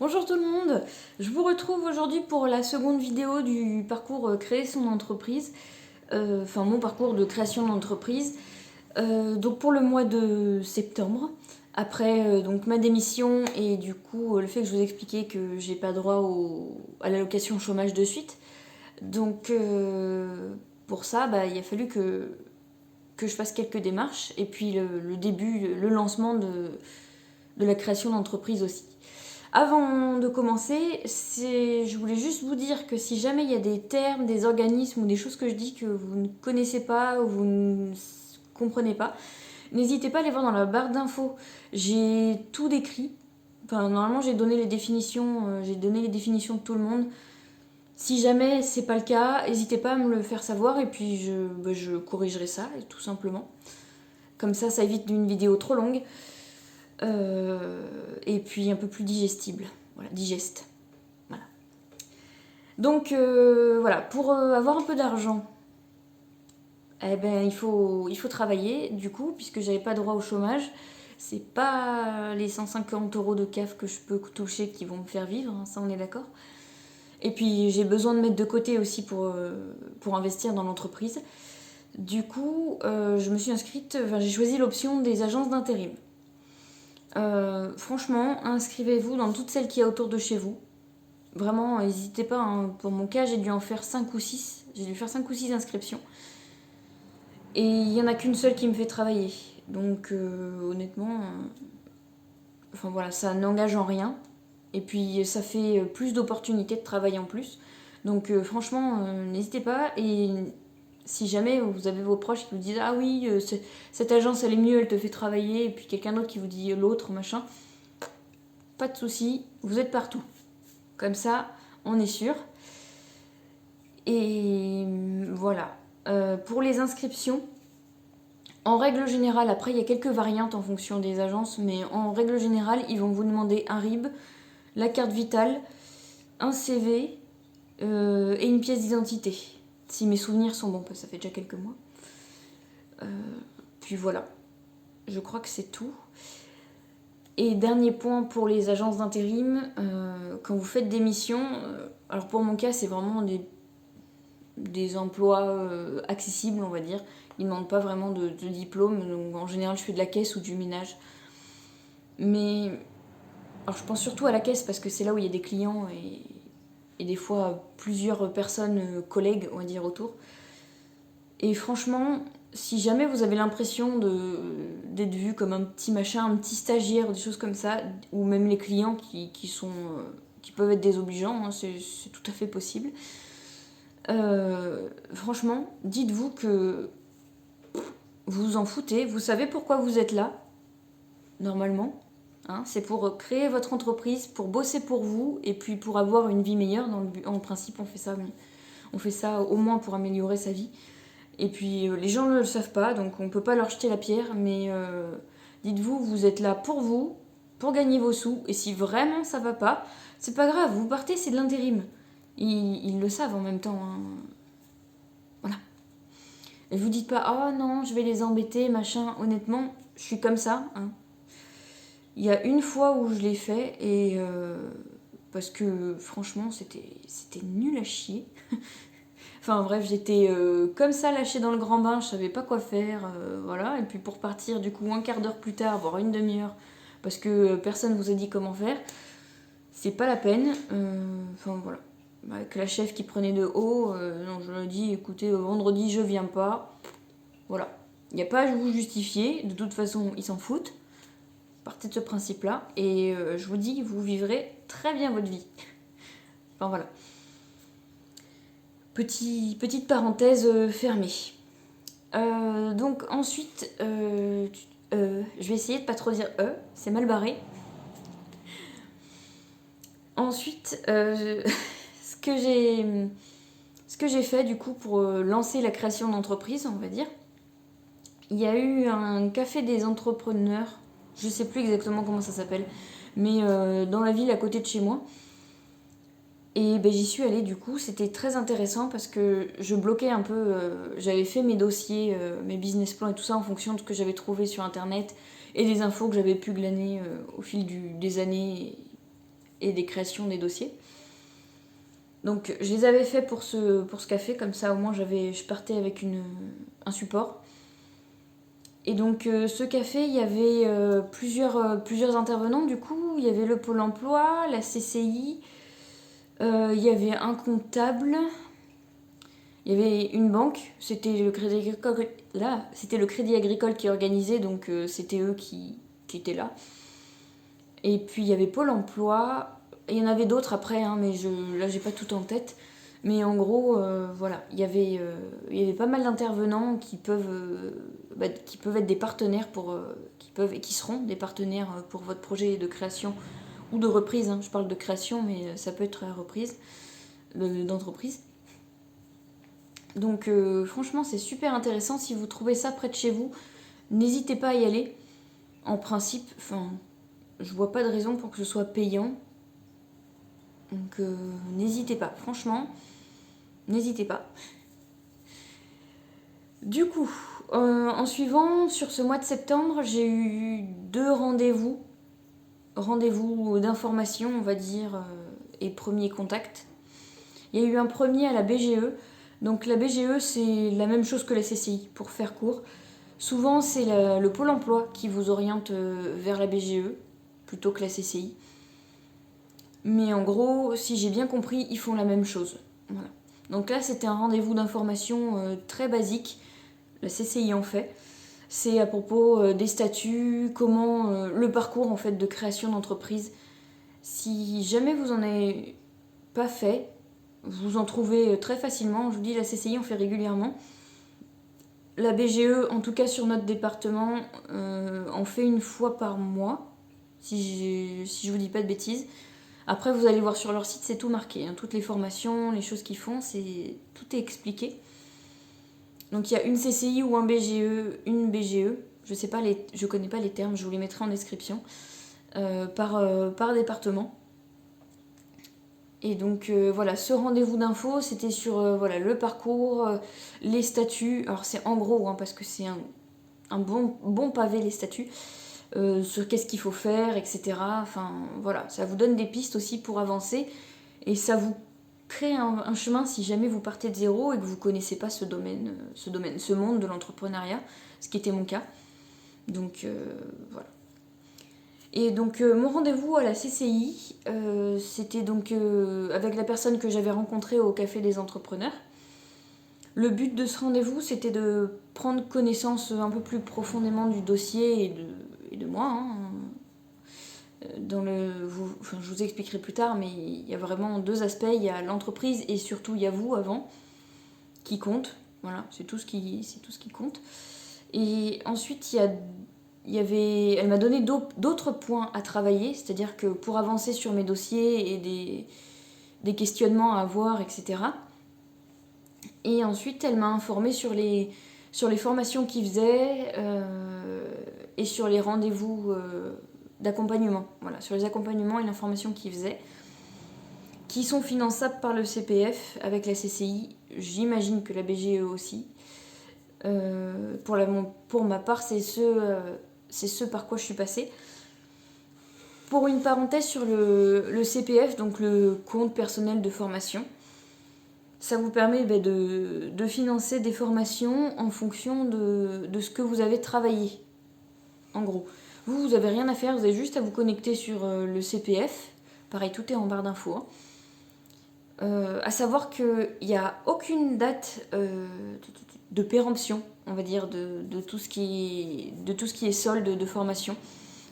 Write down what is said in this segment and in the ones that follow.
Bonjour tout le monde, je vous retrouve aujourd'hui pour la seconde vidéo du parcours créer son entreprise, enfin mon parcours de création d'entreprise. Donc pour le mois de septembre, après donc ma démission et du coup le fait que je vous expliquais que j'ai pas droit à l'allocation chômage de suite. Donc pour ça, il a fallu que je fasse quelques démarches et puis le début, le lancement de la création d'entreprise aussi. Avant de commencer, je voulais juste vous dire que si jamais il y a des termes, des organismes ou des choses que je dis que vous ne connaissez pas ou vous ne comprenez pas, n'hésitez pas à les voir dans la barre d'infos. J'ai tout décrit. Enfin, normalement, j'ai donné les définitions de tout le monde. Si jamais c'est pas le cas, n'hésitez pas à me le faire savoir et puis je corrigerai ça, tout simplement. Comme ça évite une vidéo trop longue. Et puis un peu plus digestible. Voilà, digeste. Voilà. Donc voilà, pour avoir un peu d'argent, eh ben, il faut travailler, du coup, puisque j'avais pas droit au chômage. C'est pas les 150 euros de CAF que je peux toucher qui vont me faire vivre, hein, ça on est d'accord. Et puis j'ai besoin de mettre de côté aussi pour investir dans l'entreprise. Du coup, je me suis inscrite, j'ai choisi l'option des agences d'intérim. Franchement, inscrivez-vous dans toutes celles qu'il y a autour de chez vous. Vraiment, n'hésitez pas, hein. Pour mon cas, j'ai dû en faire 5 ou 6. J'ai dû faire 5 ou 6 inscriptions. Et il n'y en a qu'une seule qui me fait travailler. Donc, honnêtement, enfin voilà, ça n'engage en rien. Et puis, ça fait plus d'opportunités de travail en plus. Donc, franchement, n'hésitez pas. Et si jamais vous avez vos proches qui vous disent ah oui, cette agence elle est mieux, elle te fait travailler, et puis quelqu'un d'autre qui vous dit l'autre, machin, pas de souci, vous êtes partout. Comme ça, on est sûr. Et voilà. Pour les inscriptions, en règle générale, après il y a quelques variantes en fonction des agences, mais en règle générale, ils vont vous demander un RIB, la carte vitale, un CV et une pièce d'identité. Si mes souvenirs sont bons, parce que ça fait déjà quelques mois. Puis voilà. Je crois que c'est tout. Et dernier point pour les agences d'intérim, quand vous faites des missions, alors pour mon cas, c'est vraiment des emplois accessibles, on va dire. Ils ne demandent pas vraiment de diplôme, donc en général, je fais de la caisse ou du ménage. Mais alors, je pense surtout à la caisse parce que c'est là où il y a des clients et des fois plusieurs personnes, collègues, on va dire, autour. Et franchement, si jamais vous avez l'impression d'être vu comme un petit machin, un petit stagiaire ou des choses comme ça, ou même les clients qui peuvent être désobligeants, hein, c'est tout à fait possible. Franchement, dites-vous que vous vous en foutez, vous savez pourquoi vous êtes là, normalement. Hein, c'est pour créer votre entreprise, pour bosser pour vous et puis pour avoir une vie meilleure. En principe, on fait ça au moins pour améliorer sa vie. Et puis les gens ne le savent pas, donc on ne peut pas leur jeter la pierre, mais dites-vous, vous êtes là pour vous, pour gagner vos sous, et si vraiment ça va pas, c'est pas grave, vous partez, c'est de l'intérim. Ils le savent en même temps, hein. Voilà. Et vous dites pas, oh non, je vais les embêter, machin. Honnêtement, je suis comme ça, hein. Il y a une fois où je l'ai fait, et parce que franchement, c'était nul à chier. Enfin bref, j'étais comme ça lâchée dans le grand bain, je savais pas quoi faire, voilà. Et puis pour partir du coup un quart d'heure plus tard, voire une demi-heure, parce que personne vous a dit comment faire, c'est pas la peine. Enfin voilà. Avec la chef qui prenait de haut, non, je lui ai dit écoutez, vendredi je viens pas. Voilà. Il n'y a pas à vous justifier, de toute façon ils s'en foutent. Partez de ce principe-là, et je vous dis, vous vivrez très bien votre vie. Enfin voilà. Petite parenthèse fermée. Donc ensuite, je vais essayer de pas trop dire c'est mal barré. Ensuite, ce que j'ai fait du coup pour lancer la création d'entreprise, on va dire, il y a eu un café des entrepreneurs, je sais plus exactement comment ça s'appelle, mais dans la ville à côté de chez moi. Et ben, j'y suis allée du coup, c'était très intéressant parce que je bloquais un peu, j'avais fait mes dossiers, mes business plans et tout ça en fonction de ce que j'avais trouvé sur internet et des infos que j'avais pu glaner au fil des années et des créations des dossiers. Donc je les avais fait pour ce café, comme ça au moins je partais avec un support. Et donc ce café, il y avait plusieurs intervenants du coup. Il y avait le Pôle emploi, la CCI, il y avait un comptable, il y avait une banque, c'était le Crédit Agricole, c'était le Crédit Agricole qui organisait, donc c'était eux qui étaient là. Et puis il y avait Pôle emploi, il y en avait d'autres après, hein, mais là j'ai pas tout en tête. Mais en gros, voilà, il y avait pas mal d'intervenants qui peuvent être des partenaires qui seront des partenaires pour votre projet de création ou de reprise. Hein. Je parle de création, mais ça peut être reprise d'entreprise. Donc franchement, c'est super intéressant. Si vous trouvez ça près de chez vous, n'hésitez pas à y aller. En principe, je vois pas de raison pour que ce soit payant. Donc n'hésitez pas, franchement, n'hésitez pas. Du coup, en suivant, sur ce mois de septembre, j'ai eu 2 rendez-vous d'information, on va dire, et premier contact. Il y a eu un premier à la BGE. Donc la BGE, c'est la même chose que la CCI, pour faire court. Souvent, c'est le Pôle emploi qui vous oriente vers la BGE, plutôt que la CCI. Mais en gros, si j'ai bien compris, ils font la même chose. Voilà. Donc là, c'était un rendez-vous d'information très basique. La CCI en fait. C'est à propos des statuts, comment le parcours en fait de création d'entreprise. Si jamais vous en avez pas fait, vous en trouvez très facilement. Je vous dis, la CCI en fait régulièrement. La BGE, en tout cas sur notre département, en fait une fois par mois, si je vous dis pas de bêtises. Après, vous allez voir sur leur site, c'est tout marqué. Hein. Toutes les formations, les choses qu'ils font, tout est expliqué. Donc il y a une CCI ou un BGE, une BGE. Je connais pas les termes, je vous les mettrai en description. Par département. Et donc voilà, ce rendez-vous d'info, c'était sur le parcours, les statuts. Alors c'est en gros, hein, parce que c'est un bon pavé les statuts. Sur qu'est-ce qu'il faut faire, etc. Enfin voilà, ça vous donne des pistes aussi pour avancer. Et ça vous crée un chemin si jamais vous partez de zéro et que vous connaissez pas ce monde de l'entrepreneuriat, ce qui était mon cas. Donc voilà. Et donc mon rendez-vous à la CCI, c'était donc avec la personne que j'avais rencontrée au Café des Entrepreneurs. Le but de ce rendez-vous, c'était de prendre connaissance un peu plus profondément du dossier et de moi. Hein. Je vous expliquerai plus tard, mais il y a vraiment 2 aspects. Il y a l'entreprise et surtout il y a vous avant, qui compte. Voilà, c'est tout ce qui compte. Et ensuite, elle m'a donné d'autres points à travailler, c'est-à-dire que pour avancer sur mes dossiers et des questionnements à avoir, etc. Et ensuite, elle m'a informée sur les formations qu'ils faisaient et sur les rendez-vous d'accompagnement. Voilà, sur les accompagnements et l'information qu'ils faisaient, qui sont finançables par le CPF avec la CCI. J'imagine que la BGE aussi. Pour ma part, c'est ce par quoi je suis passée. Pour une parenthèse sur le CPF, donc le compte personnel de formation, ça vous permet de financer des formations en fonction de ce que vous avez travaillé. En gros, vous n'avez rien à faire, vous avez juste à vous connecter sur le CPF. Pareil, tout est en barre d'infos. À savoir qu'il n'y a aucune date de péremption, on va dire, de tout ce qui est solde de formation.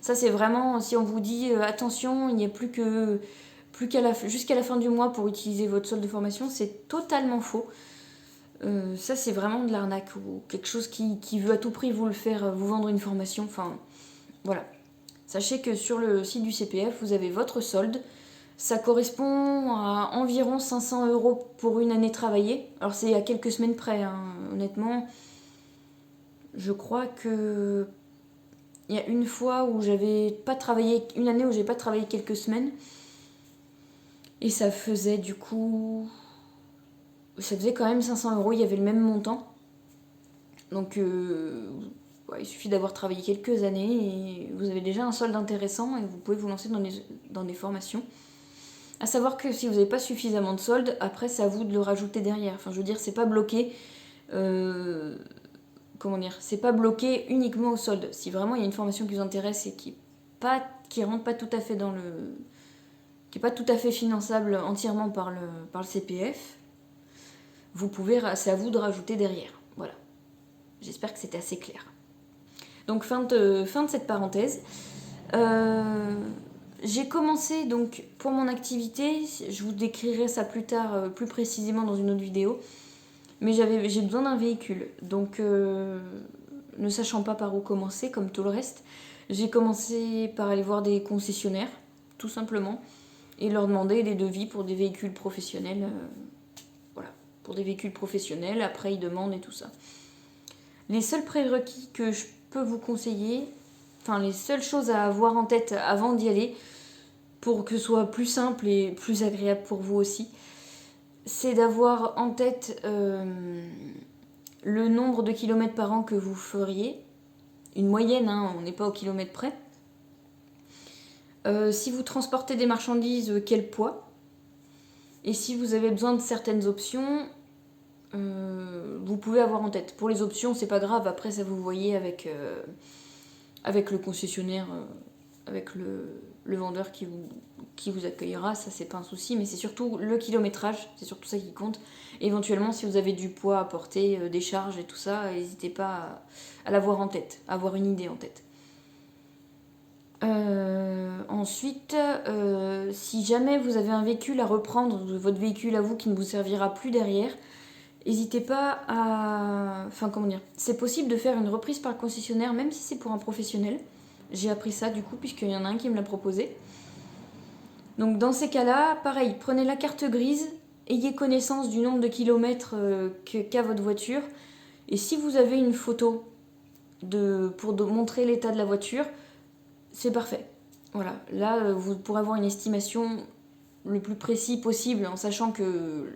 Ça, c'est vraiment, si on vous dit attention, il n'y a jusqu'à la fin du mois pour utiliser votre solde de formation, c'est totalement faux. Ça, c'est vraiment de l'arnaque ou quelque chose qui veut à tout prix vous vendre une formation. Enfin, voilà. Sachez que sur le site du CPF, vous avez votre solde. Ça correspond à environ 500 € pour une année travaillée. Alors c'est à quelques semaines près, hein. Honnêtement. Je crois que il y a une fois où j'avais pas travaillé, une année où j'ai pas travaillé quelques semaines. Et ça faisait du coup, ça faisait quand même 500 €, il y avait le même montant. Donc il suffit d'avoir travaillé quelques années et vous avez déjà un solde intéressant et vous pouvez vous lancer dans des formations. À savoir que si vous n'avez pas suffisamment de solde, après c'est à vous de le rajouter derrière. Enfin je veux dire, c'est pas bloqué. Comment dire, c'est pas bloqué uniquement au solde. Si vraiment il y a une formation qui vous intéresse et qui rentre pas tout à fait dans le. Qui n'est pas tout à fait finançable entièrement par le CPF, vous pouvez, c'est à vous de rajouter derrière. Voilà. J'espère que c'était assez clair. Donc fin de cette parenthèse. J'ai commencé donc pour mon activité, je vous décrirai ça plus tard, plus précisément dans une autre vidéo, mais j'ai besoin d'un véhicule. Donc ne sachant pas par où commencer, comme tout le reste, j'ai commencé par aller voir des concessionnaires, tout simplement, et leur demander des devis pour des véhicules professionnels. Voilà, pour des véhicules professionnels, après ils demandent et tout ça. Les seuls prérequis que je peux vous conseiller, enfin les seules choses à avoir en tête avant d'y aller, pour que ce soit plus simple et plus agréable pour vous aussi, c'est d'avoir en tête le nombre de kilomètres par an que vous feriez, une moyenne, hein, on n'est pas au kilomètre près. Si vous transportez des marchandises, quel poids? Et si vous avez besoin de certaines options, vous pouvez avoir en tête. Pour les options, c'est pas grave, après ça vous voyez avec le concessionnaire, avec le vendeur qui vous accueillera, ça c'est pas un souci, mais c'est surtout le kilométrage, c'est surtout ça qui compte. Et éventuellement, si vous avez du poids à porter, des charges et tout ça, n'hésitez pas à l'avoir en tête, à avoir une idée en tête. Ensuite, si jamais vous avez un véhicule à reprendre, votre véhicule à vous qui ne vous servira plus derrière, n'hésitez pas à... Enfin, comment dire, c'est possible de faire une reprise par le concessionnaire, même si c'est pour un professionnel. J'ai appris ça du coup, puisqu'il y en a un qui me l'a proposé. Donc dans ces cas-là, pareil, prenez la carte grise, ayez connaissance du nombre de kilomètres qu'a votre voiture, et si vous avez une photo pour montrer l'état de la voiture, c'est parfait. Voilà, là vous pourrez avoir une estimation le plus précis possible, en sachant que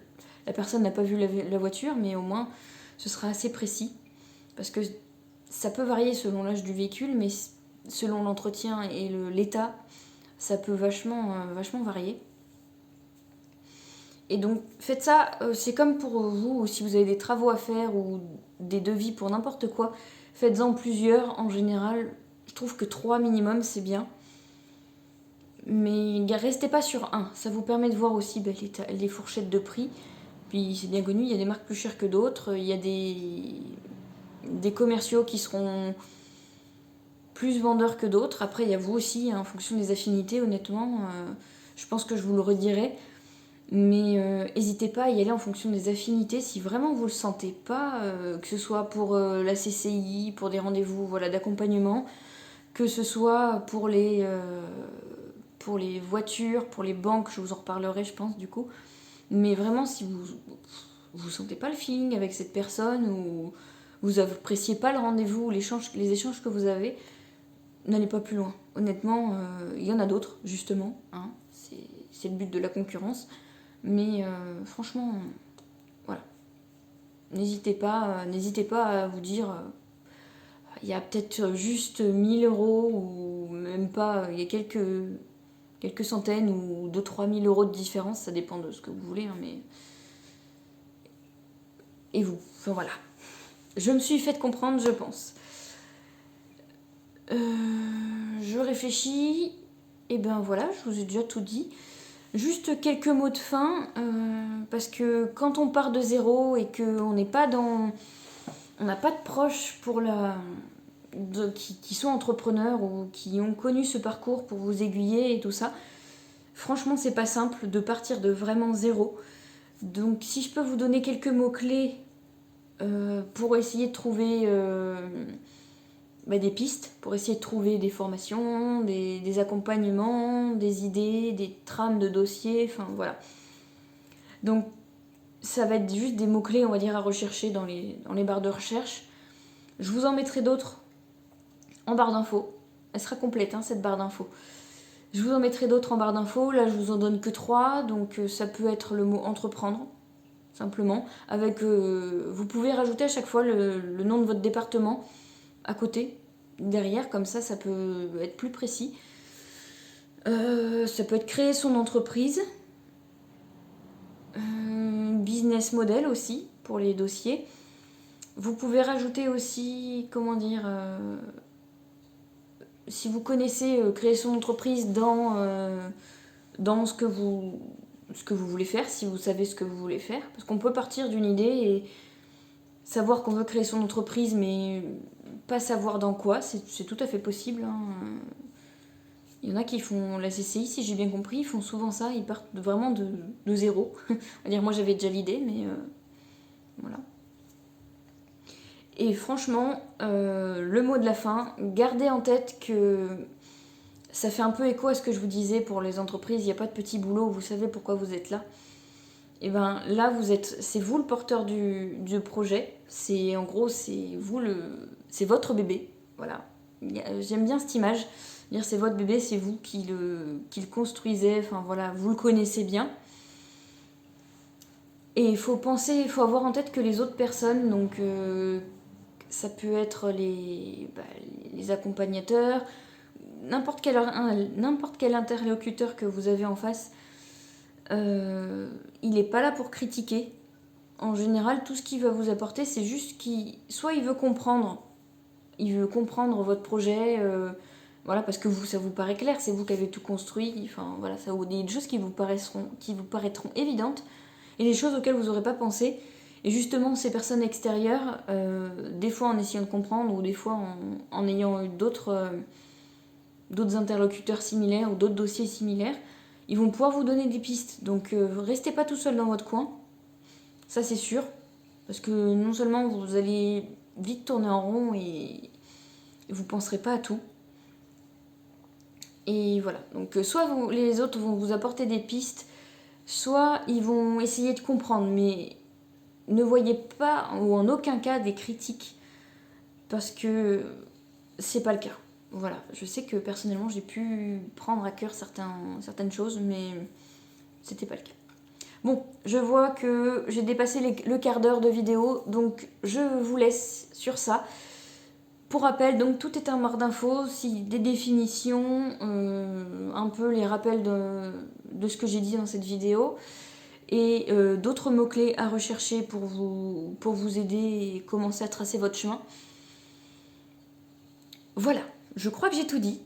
la personne n'a pas vu la voiture, mais au moins ce sera assez précis, parce que ça peut varier selon l'âge du véhicule, mais selon l'entretien et l'état, ça peut vachement varier. Et donc faites ça, c'est comme pour vous, si vous avez des travaux à faire ou des devis pour n'importe quoi, faites-en plusieurs. En général, je trouve que 3 minimum, c'est bien. Mais restez pas sur un, ça vous permet de voir aussi les fourchettes de prix. Puis c'est bien connu, il y a des marques plus chères que d'autres, il y a des commerciaux qui seront plus vendeurs que d'autres. Après, il y a vous aussi, hein, en fonction des affinités, honnêtement. Je pense que je vous le redirai. Mais n'hésitez pas à y aller en fonction des affinités. Si vraiment vous le sentez pas, que ce soit pour la CCI, pour des rendez-vous d'accompagnement, que ce soit pour les voitures, pour les banques, je vous en reparlerai, je pense, du coup. Mais vraiment, si vous sentez pas le feeling avec cette personne, ou vous appréciez pas le rendez-vous, les échanges que vous avez, n'allez pas plus loin. Honnêtement, il y en a d'autres, justement. Hein. C'est le but de la concurrence. Mais franchement, voilà. N'hésitez pas à vous dire, il y a peut-être juste 1000 euros, ou même pas, il y a quelques centaines ou 2-3 000 euros de différence, ça dépend de ce que vous voulez, hein, mais... Et vous, enfin voilà. Je me suis fait comprendre, je pense. Je réfléchis, et ben voilà, je vous ai déjà tout dit. Juste quelques mots de fin, parce que quand on part de zéro et qu'on n'est pas dans... On n'a pas de proches qui sont entrepreneurs ou qui ont connu ce parcours pour vous aiguiller et tout ça, franchement, c'est pas simple de partir de vraiment zéro. Donc si je peux vous donner quelques mots-clés pour essayer de trouver des pistes, pour essayer de trouver des formations, des accompagnements, des idées, des trames de dossiers, enfin voilà. Donc ça va être juste des mots-clés, on va dire, à rechercher dans les barres de recherche. Je vous en mettrai d'autres en barre d'infos. Elle sera complète, hein, cette barre d'infos. Je vous en mettrai d'autres en barre d'infos. Là, je vous en donne que 3, donc ça peut être le mot entreprendre, simplement. Avec, vous pouvez rajouter à chaque fois le nom de votre département à côté, derrière, comme ça peut être plus précis. Ça peut être créer son entreprise. business model aussi pour les dossiers. Vous pouvez rajouter aussi, comment dire, si vous connaissez créer son entreprise dans ce que vous voulez faire, si vous savez ce que vous voulez faire. Parce qu'on peut partir d'une idée et savoir qu'on veut créer son entreprise, mais pas savoir dans quoi, c'est tout à fait possible. Hein. Il y en a qui font la CCI, si j'ai bien compris, ils font souvent ça, ils partent vraiment de zéro. On va dire, moi j'avais déjà l'idée, mais voilà. Et franchement, le mot de la fin, gardez en tête que ça fait un peu écho à ce que je vous disais pour les entreprises, il n'y a pas de petit boulot, vous savez pourquoi vous êtes là. Et ben là, c'est vous le porteur du projet, en gros, c'est votre bébé, voilà. J'aime bien cette image, dire c'est votre bébé, c'est vous qui le construisez, enfin voilà, vous le connaissez bien. Et il faut avoir en tête que les autres personnes, donc ça peut être les accompagnateurs, n'importe quel interlocuteur que vous avez en face, il n'est pas là pour critiquer. En général, tout ce qu'il va vous apporter, c'est juste soit il veut comprendre votre projet, voilà, parce que ça vous paraît clair, c'est vous qui avez tout construit, enfin voilà, ça vous dit des choses qui vous paraîtront évidentes, et des choses auxquelles vous n'aurez pas pensé. Et justement, ces personnes extérieures, des fois en essayant de comprendre, ou des fois en ayant eu d'autres interlocuteurs similaires ou d'autres dossiers similaires, ils vont pouvoir vous donner des pistes. Donc restez pas tout seul dans votre coin, ça c'est sûr, parce que non seulement vous allez vite tourner en rond et vous penserez pas à tout. Et voilà, donc soit les autres vont vous apporter des pistes, soit ils vont essayer de comprendre, mais ne voyez pas ou en aucun cas des critiques, parce que c'est pas le cas. Voilà, je sais que personnellement j'ai pu prendre à cœur certaines choses, mais c'était pas le cas. Bon, je vois que j'ai dépassé le quart d'heure de vidéo, donc je vous laisse sur ça. Pour rappel, donc tout est un barre d'infos, des définitions, un peu les rappels de ce que j'ai dit dans cette vidéo, et d'autres mots-clés à rechercher pour vous aider et commencer à tracer votre chemin. Voilà, je crois que j'ai tout dit.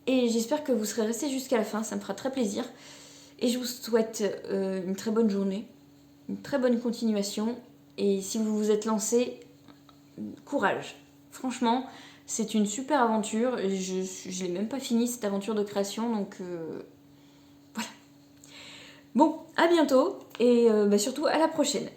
Et j'espère que vous serez restés jusqu'à la fin, ça me fera très plaisir. Et je vous souhaite une très bonne journée, une très bonne continuation. Et si vous vous êtes lancé, courage. Franchement, c'est une super aventure. Je n'ai même pas fini cette aventure de création, donc voilà. Bon, à bientôt et surtout à la prochaine.